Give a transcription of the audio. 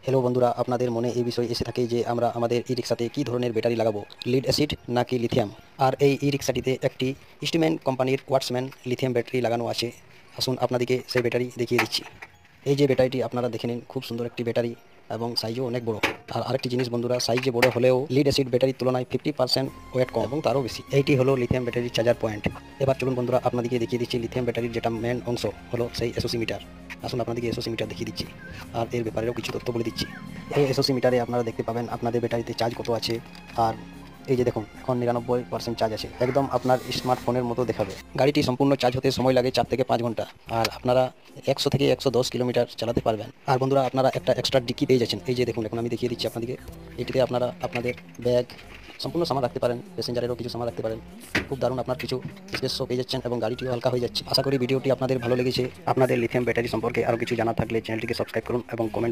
Hello বন্ধুরা, আপনাদের মনে এই বিষয় এসে থাকে যে আমরা আমাদের ই রিক্সাতে কী ধরনের ব্যাটারি লাগাবো, লিড অ্যাসিড নাকি লিথিয়াম। আর এই ই রিক্সাটিতে একটি ইস্টম্যান কোম্পানির ওয়াটসম্যান লিথিয়াম ব্যাটারি লাগানো আছে। আসুন আপনাদেরকে সেই ব্যাটারি দেখিয়ে দিচ্ছি। এই যে ব্যাটারিটি আপনারা দেখে নিন, খুব সুন্দর একটি ব্যাটারি এবং সাইজও অনেক বড়। আর আরেকটি জিনিস বন্ধুরা, সাইজে বড় হলেও লিড অ্যাসিড ব্যাটারির তুলনায় 50% ওয়েট কম এবং তারও বেশি। এইটি হলো লিথিয়াম ব্যাটারির চার্জার পয়েন্ট। এবার চলুন বন্ধুরা, আপনাদেরকে দেখিয়ে দিচ্ছি লিথিয়াম ব্যাটারির যেটা মেন অংশ হলো সেই এসোসিমিটার। আসুন আপনাদেরকে এসোসিমিটার দেখিয়ে দিচ্ছি আর এর ব্যাপারেও কিছু তথ্য বলে দিচ্ছি। এই এসোসিমিটারে আপনারা দেখতে পাবেন আপনাদের ব্যাটারিতে চার্জ কত আছে। আর এই যে দেখুন, এখন 99% চার্জ আছে, একদম আপনার স্মার্টফোনের মতো দেখাবে। গাড়িটি সম্পূর্ণ চার্জ হতে সময় লাগে 4 থেকে 5 ঘন্টা। আর আপনারা 100 থেকে 110 কিলোমিটার চালাতে পারবেন। আর বন্ধুরা, আপনারা একটা এক্সট্রা ডিক্কি পেয়ে যাচ্ছেন। এই যে দেখুন, এখন আমি দেখিয়ে দিচ্ছি আপনাদেরকে। এটিতে আপনারা আপনাদের ব্যাগ, সম্পূর্ণ সামান রাখতে পারেন, প্যাসেঞ্জারেরও কিছু সামান রাখতে পারেন। খুব দারুণ আপনার কিছু স্পেসও পেয়ে যাচ্ছেন এবং গাড়িটিও হালকা হয়ে যাচ্ছে। আশা করি ভিডিওটি আপনাদের ভালো লেগেছে। আপনাদের লিথিয়াম ব্যাটারি সম্পর্কে আরও কিছু জানা থাকলে চ্যানেলটিকে সাবস্ক্রাইব করুন এবং কমেন্ট